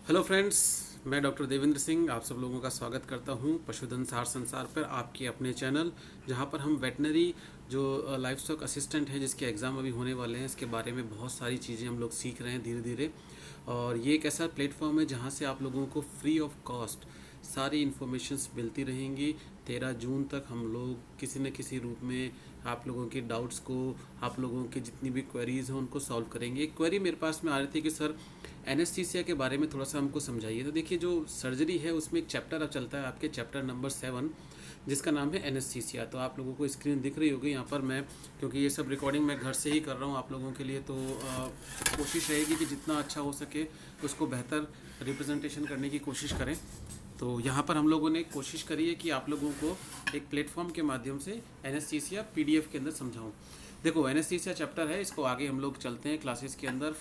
Hello friends, मैं doctor Devendra Singh आप सब लोगों का स्वागत करता हूं पशुधन सार संसार पर, आपके अपने चैनल जहां पर हम वेटनरी जो लाइफ स्टॉक असिस्टेंट हैं जिसके एग्ज़ाम अभी होने वाले हैं, इसके बारे में बहुत सारी चीज़ें हम लोग सीख रहे हैं धीरे धीरे। और ये एक ऐसा प्लेटफॉर्म है जहां से आप लोगों को फ्री ऑफ कॉस्ट सारी इन्फॉर्मेशंस मिलती रहेंगी। 13 जून तक हम लोग किसी न किसी रूप में आप लोगों के डाउट्स को, आप लोगों की जितनी भी क्वेरीज हैं उनको सॉल्व करेंगे। एक क्वेरी मेरे पास में आ रही थी कि सर एनेस्थीसिया के बारे में थोड़ा सा हमको समझाइए। तो देखिए, जो सर्जरी है उसमें एक चैप्टर अब चलता है आपके, चैप्टर नंबर 7, जिसका नाम है एनेस्थीसिया। तो आप लोगों को स्क्रीन दिख रही होगी यहाँ पर। मैं क्योंकि ये सब रिकॉर्डिंग मैं घर से ही कर रहा हूँ आप लोगों के लिए, तो कोशिश रहेगी कि जितना अच्छा हो सके उसको बेहतर रिप्रेजेंटेशन करने की कोशिश करें। तो यहाँ पर हम लोगों ने कोशिश करी है कि आप लोगों को एक प्लेटफॉर्म के माध्यम से एनेस्थीसिया पीडीएफ के अंदर समझाऊँ। देखो, एनेस्थीसिया चैप्टर है, इसको आगे हम लोग चलते हैं क्लासेस के अंदर।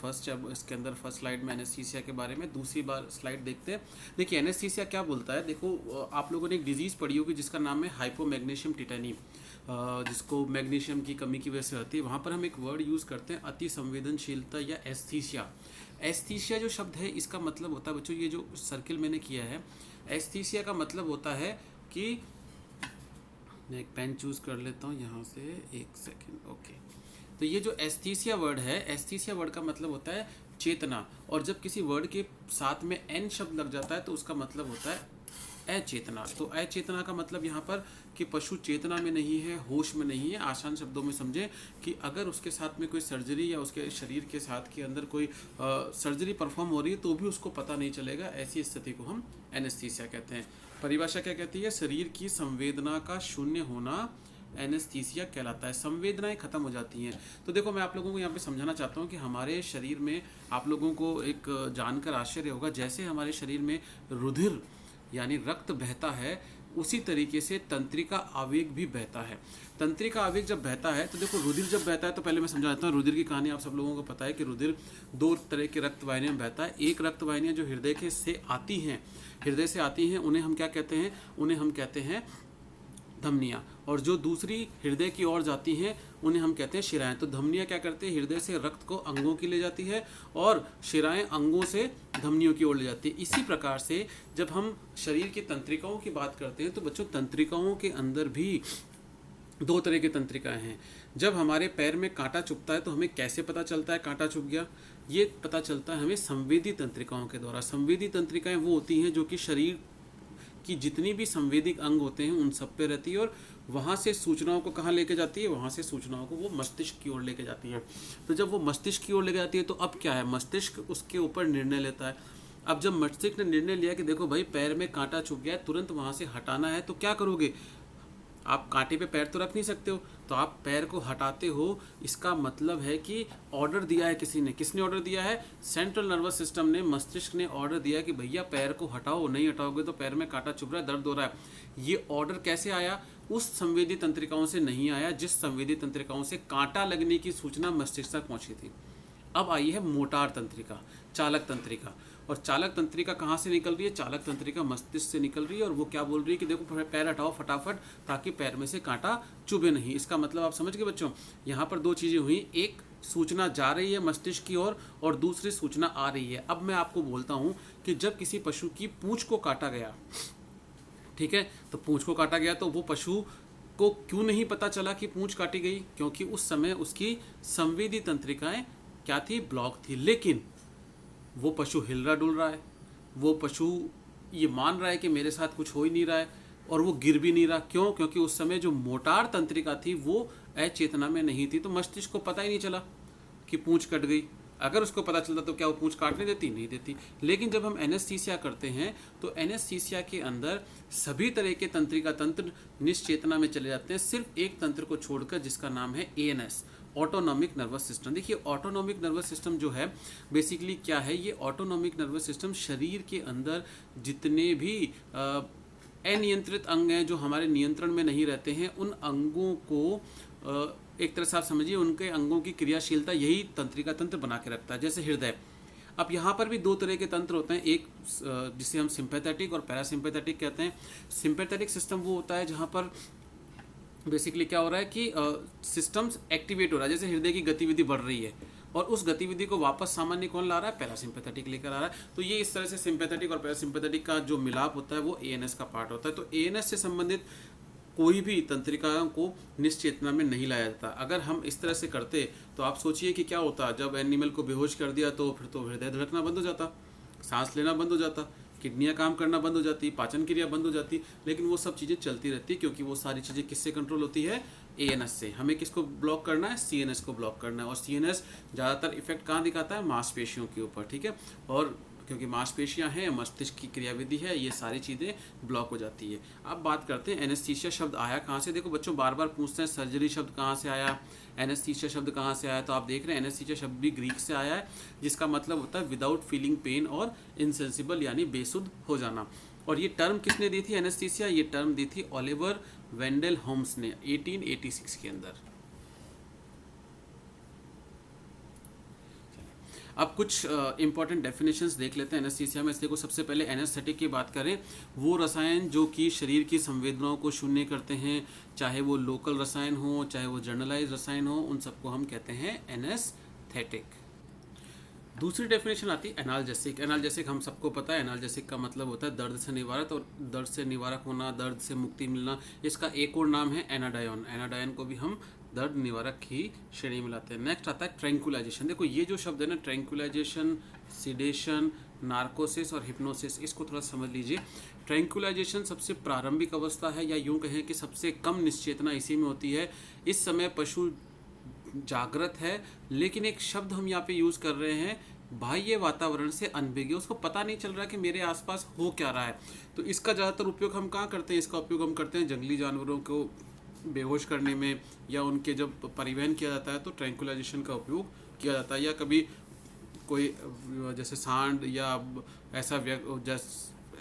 इसके अंदर फर्स्ट स्लाइड में एनेस्थीसिया के बारे में, दूसरी बार स्लाइड देखते हैं। देखिए, एनेस्थीसिया क्या बोलता है। देखो, आप लोगों ने एक डिजीज़ पढ़ी होगी जिसका नाम है हाइपोमैग्नीशियम टिटेनी, जिसको मैग्नीशियम की कमी की वजह से होती है। वहाँ पर हम एक वर्ड यूज़ करते हैं, अति संवेदनशीलता या एस्थीसिया। एस्थीसिया जो शब्द है इसका मतलब होता है बच्चों, ये जो सर्किल मैंने किया है, एस्थीसिया का मतलब होता है कि मैं एक पेन चूज़ कर लेता हूँ यहाँ से, एक सेकेंड। ओके, तो ये जो एस्थीसिया वर्ड है, एस्थीसिया वर्ड का मतलब होता है चेतना। और जब किसी वर्ड के साथ में एन शब्द लग जाता है तो उसका मतलब होता है अचेतना। तो अचेतना का मतलब यहाँ पर कि पशु चेतना में नहीं है, होश में नहीं है। आसान शब्दों में समझें कि अगर उसके साथ में कोई सर्जरी या उसके शरीर के साथ के अंदर कोई सर्जरी परफॉर्म हो रही है तो भी उसको पता नहीं चलेगा। ऐसी स्थिति को हम एनेस्थीसिया कहते हैं। परिभाषा क्या कहती है? शरीर की संवेदना का शून्य होना एनेस्थीसिया कहलाता है। संवेदनाएं खत्म हो जाती हैं। तो देखो, मैं आप लोगों को यहाँ पे समझाना चाहता हूँ कि हमारे शरीर में आप लोगों को एक जानकर आश्चर्य होगा, जैसे हमारे शरीर में रुधिर यानी रक्त बहता है, उसी तरीके से तंत्रिका आवेग भी बहता है। तंत्रिका आवेग जब बहता है तो देखो, रुधिर जब बहता है तो पहले मैं समझा देता हूँ। रुधिर की कहानी आप सब लोगों को पता है कि रुधिर 2 तरह के रक्त वाहिनियों में बहता है। एक रक्त वाहिनियाँ जो हृदय के से आती हैं, हृदय से आती हैं, उन्हें हम क्या कहते हैं? उन्हें हम कहते हैं धमनियाँ। और जो दूसरी हृदय की ओर जाती हैं उन्हें हम कहते हैं शिराएं। तो धमनियाँ क्या करती है? हृदय से रक्त को अंगों की ले जाती है और शिराएं अंगों से धमनियों की ओर ले जाती है। इसी प्रकार से जब हम शरीर की तंत्रिकाओं की बात करते हैं तो बच्चों, तंत्रिकाओं के अंदर भी 2 तरह की तंत्रिकाएं हैं। जब हमारे पैर में कांटा चुभता है तो हमें कैसे पता चलता है कांटा चुभ गया? ये पता चलता है हमें संवेदी तंत्रिकाओं के द्वारा। संवेदी तंत्रिकाएं वो होती हैं जो कि शरीर कि जितनी भी संवेदिक अंग होते हैं उन सब पे रहती है और वहाँ से सूचनाओं को कहाँ लेके जाती है? वहाँ से सूचनाओं को वो मस्तिष्क की ओर लेके जाती है। तो जब वो मस्तिष्क की ओर लेके जाती है तो अब क्या है? मस्तिष्क उसके ऊपर निर्णय लेता है। अब जब मस्तिष्क ने निर्णय लिया कि देखो भाई, पैर में कांटा चुभ गया है, तुरंत वहाँ से हटाना है, तो क्या करोगे? आप कांटे पे पैर तो रख नहीं सकते हो, तो आप पैर को हटाते हो। इसका मतलब है कि ऑर्डर दिया है किसी ने। किसने ऑर्डर दिया है? सेंट्रल नर्वस सिस्टम ने, मस्तिष्क ने ऑर्डर दिया कि भैया पैर को हटाओ, नहीं हटाओगे तो पैर में कांटा चुभ रहा है, दर्द हो रहा है। ये ऑर्डर कैसे आया? उस संवेदी तंत्रिकाओं से नहीं आया जिस संवेदी तंत्रिकाओं से कांटा लगने की सूचना मस्तिष्क तक पहुंची थी। अब आई है मोटार तंत्रिका, चालक तंत्रिका। और चालक तंत्रिका कहाँ से निकल रही है? चालक तंत्रिका मस्तिष्क से निकल रही है। और वो क्या बोल रही है कि देखो पैर हटाओ फटाफट, ताकि पैर में से कांटा चुभे नहीं। इसका मतलब आप समझ गए बच्चों? यहाँ पर 2 चीज़ें हुई, एक सूचना जा रही है मस्तिष्क की ओर और दूसरी सूचना आ रही है। अब मैं आपको बोलता हूँ कि जब किसी पशु की पूंछ को काटा गया, ठीक है, तो पूंछ को काटा गया तो वो पशु को क्यों नहीं पता चला कि पूंछ काटी गई? क्योंकि उस समय उसकी संवेदी तंत्रिकाएं क्या थी? ब्लॉक थी। लेकिन वो पशु हिल रहा डुल रहा है, वो पशु ये मान रहा है कि मेरे साथ कुछ हो ही नहीं रहा है और वो गिर भी नहीं रहा। क्यों? क्योंकि उस समय जो मोटार तंत्रिका थी वो अचेतना में नहीं थी, तो मस्तिष्क को पता ही नहीं चला कि पूंछ कट गई। अगर उसको पता चलता तो क्या वो पूंछ काटने देती? नहीं देती। लेकिन जब हम एनेस्थीसिया करते हैं तो एनेस्थीसिया के अंदर सभी तरह के तंत्रिका तंत्र निश्चेतना में चले जाते हैं, सिर्फ एक तंत्र को छोड़कर जिसका नाम है एएनएस, ऑटोनॉमिक नर्वस सिस्टम। देखिए, ऑटोनॉमिक नर्वस सिस्टम जो है बेसिकली क्या है? ये ऑटोनॉमिक नर्वस सिस्टम शरीर के अंदर जितने भी अनियंत्रित अंग हैं जो हमारे नियंत्रण में नहीं रहते हैं, उन अंगों को एक तरह से आप समझिए उनके अंगों की क्रियाशीलता यही तंत्रिका तंत्र बना के रखता है। जैसे हृदय, अब यहाँ पर भी 2 तरह के तंत्र होते हैं, एक जिसे हम सिंपैथेटिक और पैरासिम्पैथेटिक कहते हैं। सिंपैथेटिक सिस्टम वो होता है जहाँ पर बेसिकली क्या हो रहा है कि सिस्टम्स एक्टिवेट हो रहा है। जैसे हृदय की गतिविधि बढ़ रही है और उस गतिविधि को वापस सामान्य कौन ला रहा है, पैरासिम्पैथेटिक लेकर आ रहा है। तो ये इस तरह से सिंपैथेटिक और पैरासिम्पैथेटिक का जो मिलाप होता है वो एएनएस का पार्ट होता है। तो एएनएस से संबंधित कोई भी तंत्रिकाओं को निश्चेतना में नहीं लाया जाता। अगर हम इस तरह से करते तो आप सोचिए कि क्या होता, जब एनिमल को बेहोश कर दिया तो फिर तो हृदय धड़कना बंद हो जाता, सांस लेना बंद हो जाता, किडनियाँ काम करना बंद हो जाती, पाचन क्रिया बंद हो जाती। लेकिन वो सब चीज़ें चलती रहती क्योंकि वो सारी चीज़ें किससे कंट्रोल होती है, एएनएस से। हमें किसको ब्लॉक करना है, सीएनएस को ब्लॉक करना है। और सीएनएस ज़्यादातर इफेक्ट कहाँ दिखाता है, मांसपेशियों के ऊपर, ठीक है। और क्योंकि मांसपेशियां हैं, मस्तिष्क की क्रियाविधि है, ये सारी चीज़ें ब्लॉक हो जाती है। अब बात करते हैं एनेस्थीसिया शब्द आया कहाँ से। देखो बच्चों बार बार पूछते हैं सर्जरी शब्द कहाँ से आया, एनेस्थीसिया शब्द कहाँ से आया। तो आप देख रहे हैं एनेस्थीसिया शब्द भी ग्रीक से आया है, जिसका मतलब होता है विदाउट फीलिंग पेन और इनसेंसिबल, यानी बेसुध हो जाना। और ये टर्म किसने दी थी एनेस्थीसिया, ये टर्म दी थी ओलिवर वेंडल होम्स ने 1886 के अंदर। अब कुछ इंपॉर्टेंट डेफिनेशंस देख लेते हैं एनेस्थीसिया में। देखो सबसे पहले एनेस्थेटिक की बात करें, वो रसायन जो कि शरीर की संवेदनाओं को शून्य करते हैं, चाहे वो लोकल रसायन हो चाहे वो जनरलाइज रसायन हो, उन सबको हम कहते हैं एनेस्थेटिक। दूसरी डेफिनेशन आती है एनाल्जेसिक। एनाल्जेसिक हम सबको पता है, एनाल्जेसिक का मतलब होता है दर्द से निवारक, और दर्द से निवारक होना, दर्द से मुक्ति मिलना। इसका एक और नाम है एनाडायन। एनाडायन को भी हम दर्द निवारक की श्रेणी में लाते हैं। नेक्स्ट आता है ट्रैंक्विलाइजेशन। देखो ये जो शब्द है ना, ट्रैंक्विलाइजेशन, सिडेशन, नार्कोसिस और हिप्नोसिस, इसको थोड़ा समझ लीजिए। ट्रैंक्विलाइजेशन सबसे प्रारंभिक अवस्था है, या यूँ कहें कि सबसे कम निश्चेतना इसी में होती है। इस समय पशु जागृत है, लेकिन एक शब्द हम यहाँ पे यूज़ कर रहे हैं, बाह्य वातावरण से अनभिज्ञ, उसको पता नहीं चल रहा कि मेरे आसपास हो क्या रहा है। तो इसका ज़्यादातर उपयोग हम कहाँ करते हैं, इसका उपयोग हम करते हैं जंगली जानवरों को बेहोश करने में, या उनके जब परिवहन किया जाता है तो ट्रैंक्विलाइजेशन का उपयोग किया जाता है। या कभी कोई जैसे सांड या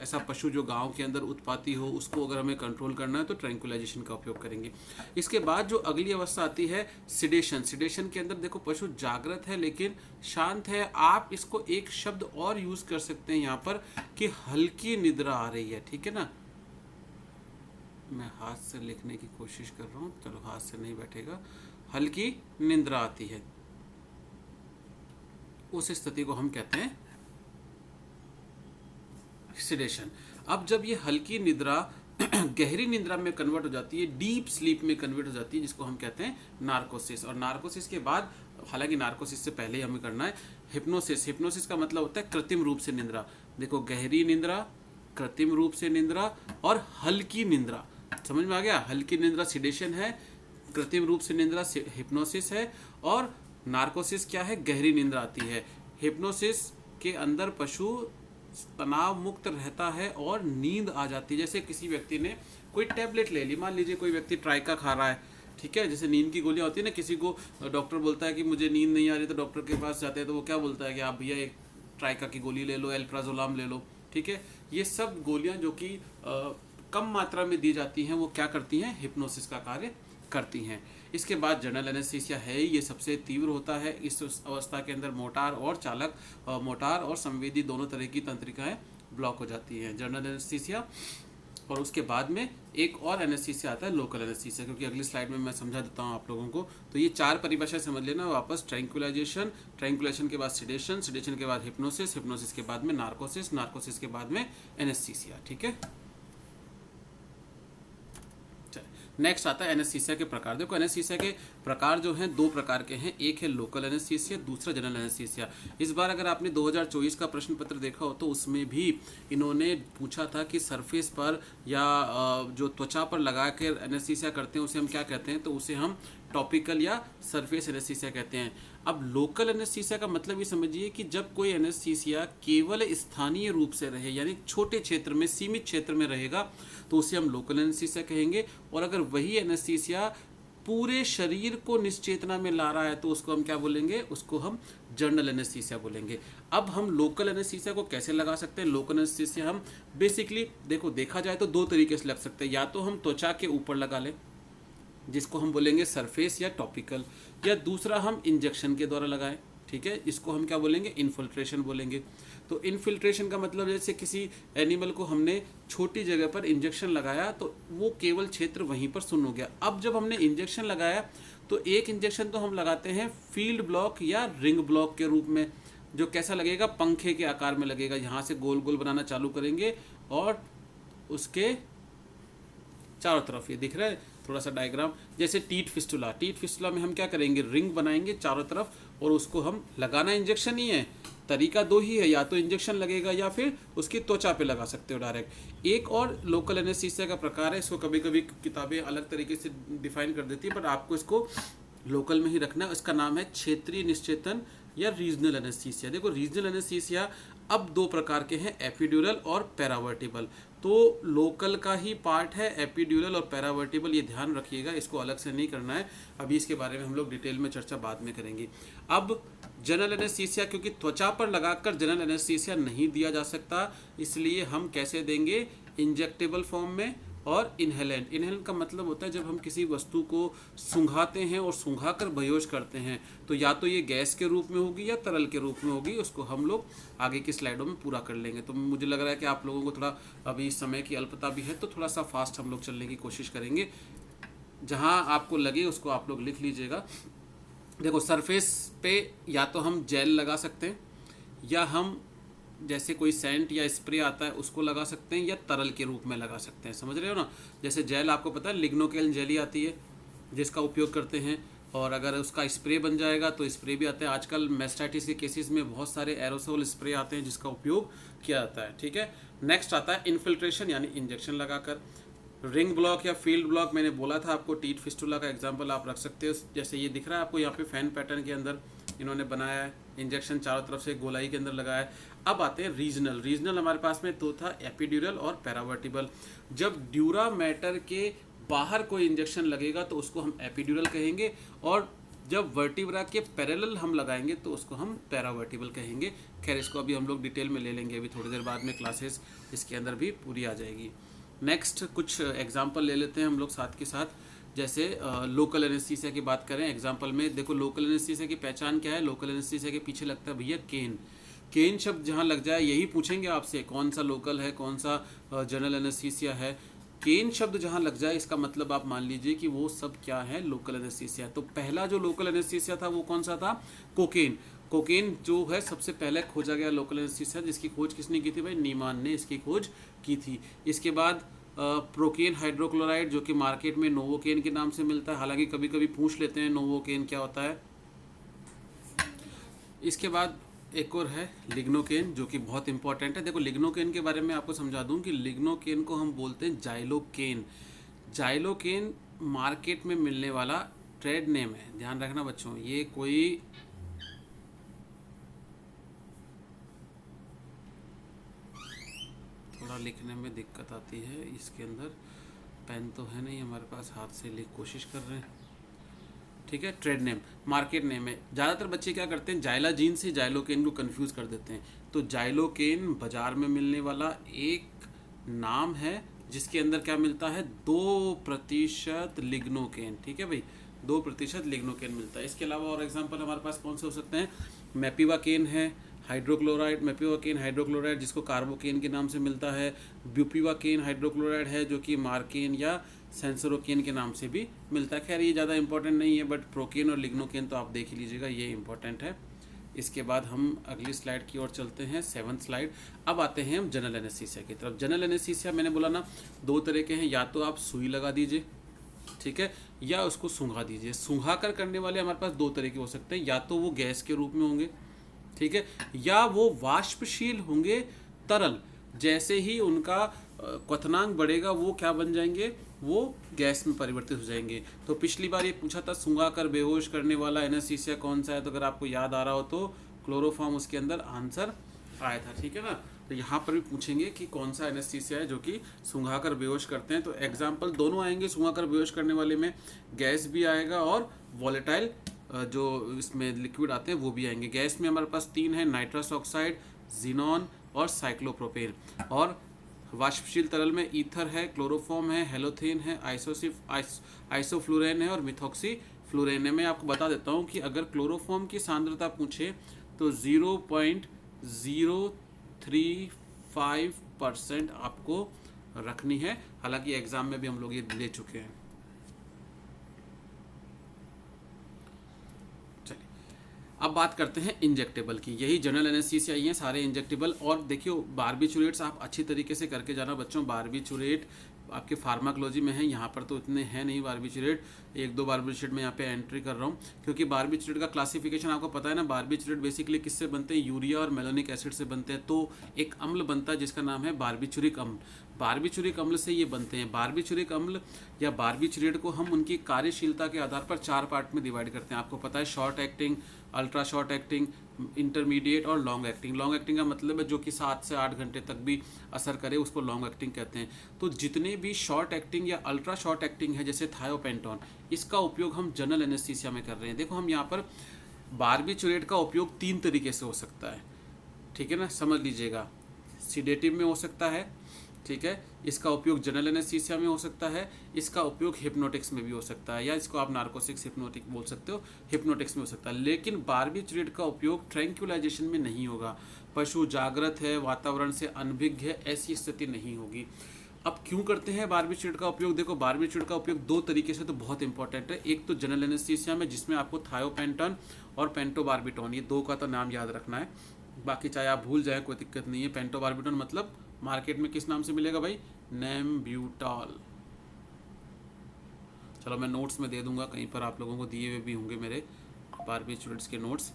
ऐसा पशु जो गांव के अंदर उत्पाती हो, उसको अगर हमें कंट्रोल करना है तो ट्रैंक्विलाइजेशन का उपयोग करेंगे। इसके बाद जो अगली अवस्था आती है सिडेशन। सिडेशन के अंदर देखो पशु जागृत है लेकिन शांत है। आप इसको एक शब्द और यूज कर सकते हैं यहाँ पर कि हल्की निद्रा आ रही है, ठीक है ना। मैं हाथ से लिखने की कोशिश कर रहा हूँ, चलो हाथ से नहीं बैठेगा। हल्की निद्रा आती है, उस स्थिति को हम कहते हैं सिडेशन। अब जब ये हल्की निद्रा गहरी निद्रा में कन्वर्ट हो जाती है, डीप स्लीप में कन्वर्ट हो जाती है, जिसको हम कहते हैं नार्कोसिस। और नार्कोसिस के बाद, हालांकि नार्कोसिस से पहले हमें करना है हिप्नोसिस। हिप्नोसिस का मतलब होता है कृत्रिम रूप से निद्रा। देखो गहरी निद्रा, कृत्रिम रूप से निद्रा और हल्की निद्रा, समझ में आ गया। हल्की निद्रा सिडेशन है, कृत्रिम रूप से निद्रा हिप्नोसिस है, और नार्कोसिस क्या है, गहरी निद्रा आती है। हिप्नोसिस के अंदर पशु तनाव मुक्त रहता है और नींद आ जाती है। जैसे किसी व्यक्ति ने कोई टैबलेट ले ली, मान लीजिए कोई व्यक्ति ट्राइका खा रहा है, ठीक है, जैसे नींद की गोलियां होती है ना, किसी को डॉक्टर बोलता है कि मुझे नींद नहीं आ रही, तो डॉक्टर के पास जाते हैं तो वो क्या बोलता है कि आप भैया एक ट्राइका की गोली ले लो, एल्प्राजोलाम ले लो, ठीक है। ये सब गोलियां जो कि कम मात्रा में दी जाती हैं, वो क्या करती हैं, हिप्नोसिस का कार्य करती हैं। इसके बाद जनरल एनेस्थीसिया है ही, ये सबसे तीव्र होता है। इस अवस्था के अंदर मोटार और संवेदी दोनों तरह की तंत्रिकाएं ब्लॉक हो जाती हैं, जनरल एनेस्थीसिया। और उसके बाद में एक और एनेस्थीसिया आता है, लोकल एनेस्थीसिया, क्योंकि अगली स्लाइड में मैं समझा देता हूँ आप लोगों को। तो ये चार परिभाषा समझ लेना वापस। ट्रैंक्विलाइजेशन के बाद सिडेशन, सिडेशन के बाद हिप्नोसिस, हिप्नोसिस के बाद में नार्कोसिस, नार्कोसिस के बाद में एनेस्थीसिया, ठीक है। नेक्स्ट आता है एनेस्थीसिया के प्रकार। देखो एनेस्थीसिया के प्रकार जो हैं दो प्रकार के हैं, एक है लोकल एनेस्थीसिया, दूसरा जनरल एनेस्थीसिया। इस बार अगर आपने 2024 का प्रश्न पत्र देखा हो तो उसमें भी इन्होंने पूछा था कि सरफेस पर या जो त्वचा पर लगा कर एनेस्थीसिया करते हैं उसे हम क्या कहते हैं, तो उसे हम टॉपिकल या सरफेस एनेस्थीसिया कहते हैं। अब लोकल एनेस्थीसिया का मतलब ये समझिए कि जब कोई एनेस्थीसिया केवल स्थानीय रूप से रहे, यानी छोटे क्षेत्र में, सीमित क्षेत्र में रहेगा, तो उसे हम लोकल एनेस्थीसिया कहेंगे। और अगर वही एनेस्थीसिया पूरे शरीर को निश्चेतना में ला रहा है तो उसको हम क्या बोलेंगे, उसको हम जनरल एनेस्थीसिया बोलेंगे। अब हम लोकल एनेस्थीसिया को कैसे लगा सकते हैं, लोकल एनेस्थीसिया हम बेसिकली देखा जाए तो दो तरीके से लग सकते हैं। या तो हम त्वचा के ऊपर लगा लें, जिसको हम बोलेंगे सरफेस या टॉपिकल, या दूसरा हम इंजेक्शन के द्वारा लगाएं, ठीक है, इसको हम क्या बोलेंगे, इन्फिल्ट्रेशन बोलेंगे। तो इन्फिल्ट्रेशन का मतलब जैसे किसी एनिमल को हमने छोटी जगह पर इंजेक्शन लगाया तो वो केवल क्षेत्र वहीं पर सुन्न हो गया। अब जब हमने इंजेक्शन लगाया तो एक इंजेक्शन तो हम लगाते हैं फील्ड ब्लॉक या रिंग ब्लॉक के रूप में, जो कैसा लगेगा, पंखे के आकार में लगेगा। यहाँ से गोल गोल बनाना चालू करेंगे और उसके चारों तरफ, ये दिख रहा है थोड़ा सा डायग्राम, जैसे टीट फिस्टुला। टीट फिस्टुला में हम क्या करेंगे, रिंग बनाएंगे चारों तरफ और उसको हम लगाना इंजेक्शन ही है। तरीका दो ही है, या तो इंजेक्शन लगेगा या फिर उसकी त्वचा पे लगा सकते हो डायरेक्ट। एक और लोकल एनेस्थीसिया का प्रकार है, इसको कभी कभी किताबें अलग तरीके से डिफाइन कर देती है, बट आपको इसको लोकल में ही रखना है। इसका नाम है क्षेत्रीय निश्चेतन या रीजनल एनेस्थीसिया। देखो रीजनल एनेस्थीसिया अब दो प्रकार के हैं, एपिड्यूरल और पैरावर्टिबल। तो लोकल का ही पार्ट है एपिड्यूरल और पैरावर्टिबल, ये ध्यान रखिएगा, इसको अलग से नहीं करना है। अभी इसके बारे में हम लोग डिटेल में चर्चा बाद में करेंगे। अब जनरल एनेस्थीसिया, क्योंकि त्वचा पर लगाकर जनरल एनेस्थीसिया नहीं दिया जा सकता, इसलिए हम कैसे देंगे, इंजेक्टेबल फॉर्म में और इनहेलेंट। इनहेलेंट का मतलब होता है जब हम किसी वस्तु को सूंघाते हैं और सूंघा कर बेहोश करते हैं, तो या तो ये गैस के रूप में होगी या तरल के रूप में होगी। उसको हम लोग आगे की स्लाइडों में पूरा कर लेंगे। तो मुझे लग रहा है कि आप लोगों को थोड़ा अभी समय की अल्पता भी है, तो थोड़ा सा फास्ट हम लोग चलने की कोशिश करेंगे। जहाँ आपको लगे उसको आप लोग लिख लीजिएगा। देखो सरफेस पे या तो हम जेल लगा सकते हैं, या हम जैसे कोई सेंट या स्प्रे आता है उसको लगा सकते हैं, या तरल के रूप में लगा सकते हैं। समझ रहे हो ना। जैसे जेल आपको पता है लिग्नोकेन जेली आती है जिसका उपयोग करते हैं, और अगर उसका स्प्रे बन जाएगा तो स्प्रे भी आते हैं। आजकल मेस्टाइटिस के केसेस में बहुत सारे एरोसोल स्प्रे आते हैं जिसका उपयोग किया जाता है। ठीक है, नेक्स्ट आता है इन्फिल्ट्रेशन यानी इंजेक्शन लगाकर। रिंग ब्लॉक या फील्ड ब्लॉक मैंने बोला था आपको, टीट फिस्टुला का एग्जांपल आप रख सकते हो। जैसे ये दिख रहा है आपको यहाँ पे फैन पैटर्न के अंदर इन्होंने बनाया है, इंजेक्शन चारों तरफ से गोलाई के अंदर लगाया है। अब आते हैं रीजनल। रीजनल हमारे पास में दो था, एपिड्यूरल और पैरावर्टिबल। जब ड्यूरा मैटर के बाहर कोई इंजेक्शन लगेगा तो उसको हम एपिड्यूरल कहेंगे, और जब वर्टिब्रा के पैरेलल हम लगाएंगे तो उसको हम पैरावर्टिबल कहेंगे। खैर इसको अभी हम लोग डिटेल में ले लेंगे, अभी थोड़ी देर बाद में क्लासेस इसके अंदर भी पूरी आ जाएगी। नेक्स्ट कुछ एग्जाम्पल ले लेते हैं हम लोग साथ के साथ। जैसे लोकल एनेस्थीसिया की बात करें, एग्जाम्पल में देखो लोकल एनेस्थीसिया की पहचान क्या है। लोकल एनेस्थीसिया के पीछे लगता है भैया केन। केन शब्द जहाँ लग जाए यही पूछेंगे आपसे, कौन सा लोकल है कौन सा जनरल एनेस्थीसिया है। केन शब्द जहाँ लग जाए इसका मतलब आप मान लीजिए कि वो सब क्या है, लोकल एनेस्थीसिया। तो पहला जो लोकल एनेस्थीसिया था वो कौन सा था, कोकेन। कोकेन जो है सबसे पहले खोजा गया लोकल एनेस्थीसिया, जिसकी खोज किसने की थी भाई, नीमान ने इसकी खोज की थी। इसके बाद प्रोकेन हाइड्रोक्लोराइड जो कि मार्केट में नोवोकेन के नाम से मिलता है, हालांकि कभी कभी पूछ लेते हैं नोवोकेन क्या होता है। इसके बाद एक और है लिग्नोकेन जो कि बहुत इंपॉर्टेंट है। देखो लिग्नोकेन के बारे में आपको समझा दूं कि लिग्नोकेन को हम बोलते हैं जाइलोकेन। जाइलोकेन मार्केट में मिलने वाला ट्रेड नेम है, ध्यान रखना बच्चों। ये कोई थोड़ा लिखने में दिक्कत आती है, इसके अंदर पेन तो है नहीं हमारे पास, हाथ से लिख कोशिश कर रहे हैं। ठीक है, ट्रेड नेम मार्केट नेम है। ज़्यादातर बच्चे क्या करते हैं, जाइलाजीन से जाइलोकेन को कंफ्यूज कर देते हैं। तो जाइलोकेन बाजार में मिलने वाला एक नाम है जिसके अंदर क्या मिलता है, 2% लिग्नोकेन। ठीक है भाई, 2% लिग्नोकेन मिलता है। इसके अलावा और एग्जाम्पल हमारे पास कौन से हो सकते हैं, मेपिवाकेन है, हाइड्रोक्लोराइड, मेपिवाकेन हाइड्रोक्लोराइड जिसको कार्बोकेन के नाम से मिलता है। ब्यूपिवाकेन हाइड्रोक्लोराइड है जो कि मार्केन या सेंसरोकेन के नाम से भी मिलता है। खैर ये ज़्यादा इंपॉर्टेंट नहीं है, बट प्रोकेन और लिग्नोकेन तो आप देख ही लीजिएगा, ये इंपॉर्टेंट है। इसके बाद हम अगली स्लाइड की ओर चलते हैं, 7th स्लाइड। अब आते हैं हम जनरल एनेस्थीसिया की तरफ। जनरल एनेस्थीसिया मैंने बोला ना, दो तरह के हैं, या तो आप सुई लगा दीजिए, ठीक है, या उसको सूंघा दीजिए। सूंघा कर करने वाले हमारे पास दो तरह के हो सकते हैं, या तो वो गैस के रूप में होंगे, ठीक है, या वो वाष्पशील होंगे, तरल। जैसे ही उनका क्वथनांक बढ़ेगा वो क्या बन जाएंगे, वो गैस में परिवर्तित हो जाएंगे। तो पिछली बार ये पूछा था सूंघा कर बेहोश करने वाला एनेस्थीसिया कौन सा है, तो अगर आपको याद आ रहा हो तो क्लोरोफॉर्म उसके अंदर आंसर आया था। ठीक है ना, तो यहाँ पर भी पूछेंगे कि कौन सा एनेस्थीसिया है जो कि सूंघा कर बेहोश करते हैं। तो एग्जाम्पल दोनों आएंगे, सूंघा कर बेहोश करने वाले में गैस भी आएगा और वॉलेटाइल जो इसमें लिक्विड आते हैं वो भी आएंगे। गैस में हमारे पास 3 है, नाइट्रस ऑक्साइड, जीनॉन और साइक्लोप्रोपेन। और वाष्पशील तरल में ईथर है, क्लोरोफॉर्म है, हेलोथेन है, आइसोफ्लूरेन है और मिथॉक्सीफ्लूरेन है। मैं आपको बता देता हूँ कि अगर क्लोरोफॉर्म की सांद्रता पूछे तो 0.035% आपको रखनी है। हालांकि एग्जाम में भी हम लोग ये ले चुके हैं। अब बात करते हैं इंजेक्टेबल की। यही जनरल एनेस्थीसिया ही है सारे इंजेक्टेबल। और देखिए बारबिचुरेट्स आप अच्छी तरीके से करके जाना बच्चों। बारबिचुरेट आपके फार्माकोलॉजी में है, यहाँ पर तो इतने हैं नहीं बारबिचुरेट। एक दो बारबिचुरेट में यहाँ पे एंट्री कर रहा हूँ, क्योंकि बारबिचुरेट का क्लासिफिकेशन आपको पता है ना। बारबिचुरेट बेसिकली किससे बनते हैं? यूरिया और मेलोनिक एसिड से बनते हैं। तो एक अम्ल बनता है जिसका नाम है बारबिचुरिक अम्ल। बारबिचुरिक अम्ल से ये बनते हैं। बारबिचुरिक अम्ल या बारबिचुरेट को हम उनकी कार्यशीलता के आधार पर 4 पार्ट में डिवाइड करते हैं। आपको पता है short acting, ultra short acting, intermediate और लॉन्ग एक्टिंग। लॉन्ग एक्टिंग का मतलब है जो कि 7 से 8 घंटे तक भी असर करे, उसको लॉन्ग एक्टिंग कहते हैं। तो जितने भी शॉर्ट एक्टिंग या अल्ट्रा शॉर्ट एक्टिंग है जैसे थायोपेंटोन, इसका उपयोग हम जनरल एनेस्थीसिया में कर रहे हैं। देखो हम यहाँ पर बारबिचुरेट का उपयोग 3 तरीके से हो सकता है, ठीक है ना, समझ लीजिएगा। सीडेटिव में हो सकता है, ठीक है, इसका उपयोग जनरल एनेस्थीसिया में हो सकता है, इसका उपयोग हिप्नोटिक्स में भी हो सकता है, या इसको आप नार्कोसिक्स हिप्नोटिक बोल सकते हो, हिप्नोटिक्स में हो सकता है। लेकिन बारबिचुरेट का उपयोग ट्रैंक्विलाइजेशन में नहीं होगा। पशु जागृत है, वातावरण से अनभिज्ञ है, ऐसी स्थिति नहीं होगी। अब क्यों करते हैं बारबिचुरेट का उपयोग? देखो बारबिचुरेट का उपयोग 2 तरीके से तो बहुत इंपॉर्टेंट है। एक तो जनरल एनेस्थीसिया में जिसमें आपको थायोपेंटन और पेंटोबारबिटॉन, ये 2 का तो नाम याद रखना है, बाकी चाहे आप भूल जाए कोई दिक्कत नहीं है। पेंटोबारबिटॉन मतलब मार्केट में किस नाम से मिलेगा भाई? नेम्ब्यूटाल। चलो मैं नोट्स में दे दूंगा, कहीं पर आप लोगों को दिए हुए भी होंगे मेरे बारबिचुरेट्स के नोट्स।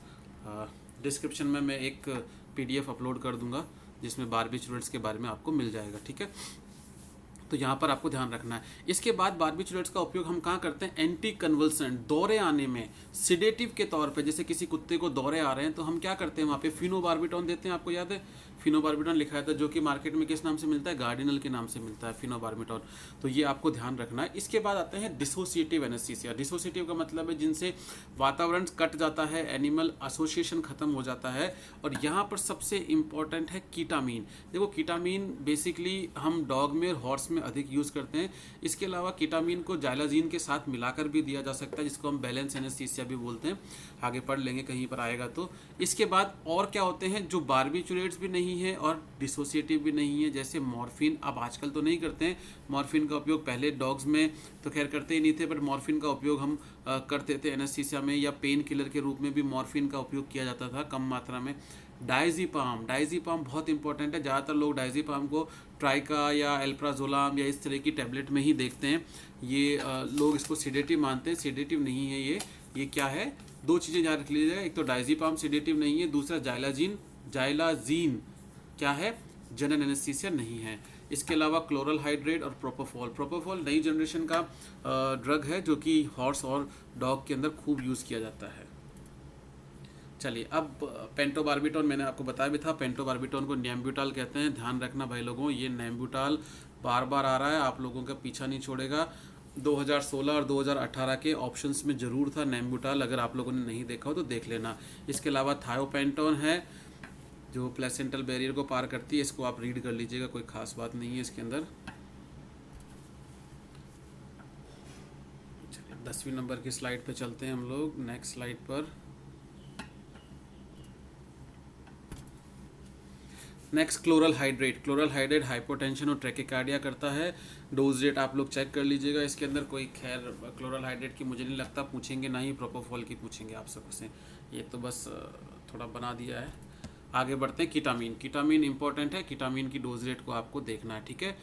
डिस्क्रिप्शन में मैं एक PDF अपलोड कर दूंगा जिसमें बारबिचुरेट्स के बारे में आपको मिल जाएगा, ठीक है। तो यहाँ पर आपको ध्यान रखना है। इसके बाद बारबिचुरेट्स का उपयोग हम कहाँ करते हैं? एंटी कन्वल्सेंट, दौरे आने में सिडेटिव के तौर पे। जैसे किसी कुत्ते को दौरे आ रहे हैं तो हम क्या करते हैं? वहाँ पे फिनोबारबिटॉन देते हैं। आपको याद है फिनोबारबिटॉन लिखा है था, जो कि मार्केट में किस नाम से मिलता है? गार्डिनल के नाम से मिलता है फिनोबारबिटॉन। तो ये आपको ध्यान रखना है। इसके बाद आते हैं डिसोसिएटिव एनेस्थीसिया। डिसोसिएटिव का मतलब है जिनसे वातावरण कट जाता है, एनिमल एसोसिएशन खत्म हो जाता है। और यहाँ पर सबसे इंपॉर्टेंट है कीटामीन। देखो कीटामीन बेसिकली हम डॉग में और हॉर्स में अधिक यूज़ करते हैं। इसके अलावा कीटामीन को जाइलाजीन के साथ मिलाकर भी दिया जा सकता है, जिसको हम बैलेंस एनेस्थीसिया भी बोलते हैं। आगे पढ़ लेंगे कहीं पर आएगा तो। इसके बाद और क्या होते हैं जो बारबिचुरेट्स भी नहीं है और डिसोसिएटिव भी नहीं है, जैसे मॉर्फिन। अब आजकल तो नहीं करते हैं मॉर्फिन का उपयोग, पहले डॉग्स में तो खैर करते ही नहीं थे, बट मॉर्फिन का उपयोग हम करते थे एनेस्थीसिया में, या पेन किलर के रूप में भी मॉर्फिन का उपयोग किया जाता था कम मात्रा में। डायज़ीपाम, डायज़ीपाम बहुत इंपॉर्टेंट है। ज़्यादातर लोग डायज़ीपाम को ट्राइका या एल्प्राजोलाम या इस तरह की टैबलेट में ही देखते हैं। ये लोग इसको सिडेटिव मानते हैं, सिडेटिव नहीं है ये क्या है? 2 चीज़ें याद रख लीजिएगा, एक तो डायज़ीपाम सिडेटिव नहीं है, दूसरा जाइलाजीन क्या है? जनरल एनेस्थीसिया नहीं है। इसके अलावा क्लोरल हाइड्रेट और प्रोपोफॉल। प्रोपोफॉल नई जनरेशन का ड्रग है जो कि हॉर्स और डॉग के अंदर खूब यूज़ किया जाता है। चलिए अब पेंटोबारबिटॉन मैंने आपको बताया भी था, पेंटोबारबिटॉन को नेम्ब्यूटाल कहते हैं। ध्यान रखना भाई लोगों, ये नेम्ब्यूटाल बार बार आ रहा है, आप लोगों का पीछा नहीं छोड़ेगा। 2016 और 2018 के ऑप्शंस में ज़रूर था नेम्ब्यूटाल, अगर आप लोगों ने नहीं देखा हो तो देख लेना। इसके अलावा थायोपेंटोन है जो प्लेसेंटल बैरियर को पार करती है, इसको आप रीड कर लीजिएगा, कोई खास बात नहीं है इसके अंदर। 10वीं नंबर की स्लाइड पे चलते हैं हम लोग, नेक्स्ट स्लाइड पर। Next chloral hydrate. Chloral hydrate hypotension और ट्रैकेकार्डिया करता है। डोज रेट आप लोग चेक कर लीजिएगा, इसके अंदर कोई खैर क्लोरल हाइड्रेट की मुझे नहीं लगता पूछेंगे, ना ही प्रोपोफॉल की पूछेंगे आप सबसे, ये तो बस थोड़ा बना दिया है। आगे बढ़ते हैं। कीटामीन, कीटामीन इंपॉर्टेंट है, कीटामीन की डोज रेट को आपको देखना है, ठीक है।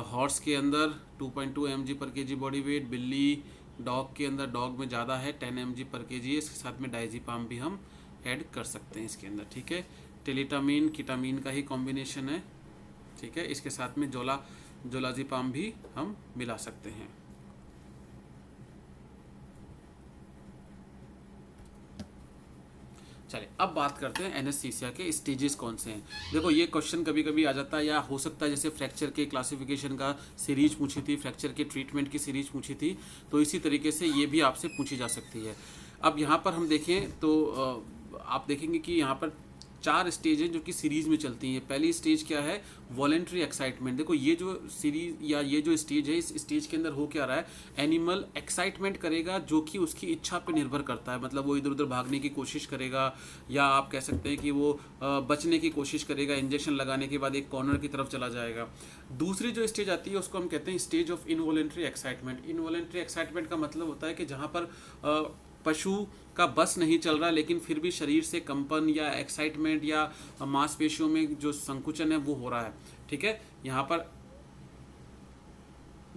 हॉर्स के अंदर 2.2 mg पर kg बॉडी वेट, बिल्ली डॉग के अंदर, डॉग में ज़्यादा है 10 mg पर kg, इसके साथ में डायज़ीपाम भी हम ऐड कर सकते हैं इसके अंदर, ठीक है। टेलिटामीन कीटामीन का ही कॉम्बिनेशन है, ठीक है। इसके साथ में जोलाज़ीपाम भी हम मिला सकते हैं। चलिए अब बात करते हैं एनेस्थीसिया के स्टेजेस कौन से हैं। देखो ये क्वेश्चन कभी कभी आ जाता है, या हो सकता है जैसे फ्रैक्चर के क्लासिफिकेशन का सीरीज पूछी थी, फ्रैक्चर के ट्रीटमेंट की सीरीज पूछी थी, तो इसी तरीके से ये भी आपसे पूछी जा सकती है। अब यहाँ पर हम देखें तो आप देखेंगे कि यहाँ पर 4 स्टेज हैं जो कि सीरीज में चलती हैं। पहली स्टेज क्या है? Voluntary excitement. देखो ये जो सीरीज या ये जो स्टेज है, इस स्टेज के अंदर हो क्या रहा है? एनिमल एक्साइटमेंट करेगा जो कि उसकी इच्छा पे निर्भर करता है, मतलब वो इधर उधर भागने की कोशिश करेगा, या आप कह सकते हैं कि वो बचने की कोशिश करेगा, इंजेक्शन लगाने के बाद एक कॉर्नर की तरफ चला जाएगा। दूसरी जो स्टेज आती है उसको हम कहते हैं stage of involuntary excitement. Involuntary excitement का मतलब होता है कि जहाँ पर पशु का बस नहीं चल रहा, लेकिन फिर भी शरीर से कंपन या एक्साइटमेंट या मांसपेशियों में जो संकुचन है वो हो रहा है। ठीक है, यहाँ पर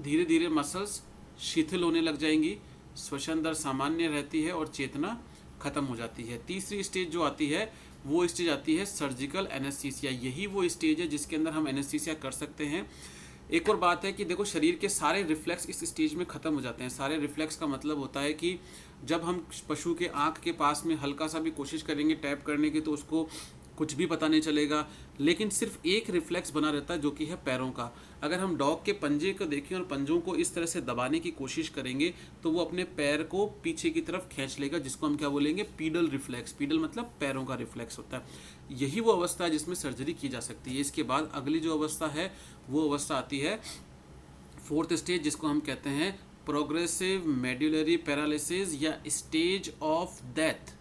धीरे धीरे मसल्स शिथिल होने लग जाएंगी, श्वसन दर सामान्य रहती है और चेतना खत्म हो जाती है। तीसरी स्टेज जो आती है वो स्टेज आती है सर्जिकल एनेस्थीसिया। यही वो स्टेज है जिसके अंदर हम एनेस्थीसिया कर सकते हैं। एक और बात है कि देखो, शरीर के सारे रिफ्लेक्स इस स्टेज में ख़त्म हो जाते हैं। सारे रिफ्लेक्स का मतलब होता है कि जब हम पशु के आँख के पास में हल्का सा भी कोशिश करेंगे टैप करने की तो उसको कुछ भी पता नहीं चलेगा, लेकिन सिर्फ एक रिफ्लेक्स बना रहता है जो कि है पैरों का। अगर हम डॉग के पंजे को देखें और पंजों को इस तरह से दबाने की कोशिश करेंगे तो वो अपने पैर को पीछे की तरफ खींच लेगा, जिसको हम क्या बोलेंगे, पीडल रिफ्लेक्स। पीडल मतलब पैरों का रिफ्लेक्स होता है। यही वो अवस्था है जिसमें सर्जरी की जा सकती है। इसके बाद अगली जो अवस्था है वो अवस्था आती है फोर्थ स्टेज, जिसको हम कहते हैं प्रोग्रेसिव मेडुलरी पैरालिसिस या स्टेज ऑफ डेथ।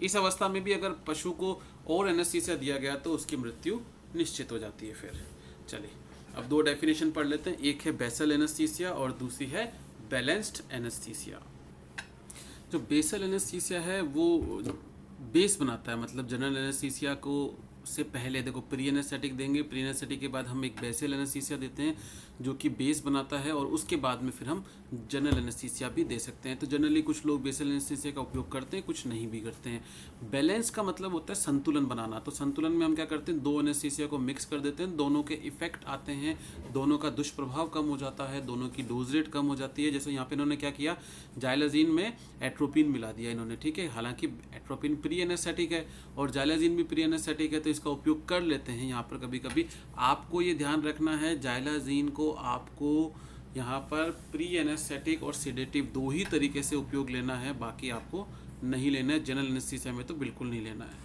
इस अवस्था में भी अगर पशु को और एनेस्थीसिया दिया गया तो उसकी मृत्यु निश्चित हो जाती है। फिर चलिए अब दो डेफिनेशन पढ़ लेते हैं। एक है बेसल एनेस्थीसिया और दूसरी है बैलेंस्ड एनेस्थीसिया। जो बेसल एनेस्थीसिया है वो बेस बनाता है, मतलब जनरल एनेस्थीसिया को से पहले देखो प्री एनेस्थेटिक देंगे, प्री एनेस्थेटिक के बाद हम एक बेसल एनेस्थीसिया देते हैं जो कि बेस बनाता है, और उसके बाद में फिर हम जनरल एनेस्थीसिया भी दे सकते हैं। तो जनरली कुछ लोग बेसल एनेस्थीसिया का उपयोग करते हैं, कुछ नहीं भी करते हैं। बैलेंस का मतलब होता है संतुलन बनाना। तो संतुलन में हम क्या करते हैं, दो एनेस्थीसिया को मिक्स कर देते हैं, दोनों के इफेक्ट आते हैं, दोनों का दुष्प्रभाव कम हो जाता है, दोनों की डोज रेट कम हो जाती है। जैसे यहाँ पे इन्होंने क्या किया, जाइलाजीन में एट्रोपिन मिला दिया इन्होंने, ठीक है। हालांकि एट्रोपिन प्री एनेस्थेटिक है और जाइलाजीन भी प्री एनेस्थेटिक है, तो इसका उपयोग कर लेते हैं यहाँ पर कभी कभी। आपको ये ध्यान रखना है, जाइलाजीन को आपको यहाँ पर प्री एनेस्थेटिक और सेडेटिव दो ही तरीके से उपयोग लेना है, बाकी आपको नहीं लेना है। जनरल एनेस्थीसिया में तो बिल्कुल नहीं लेना है।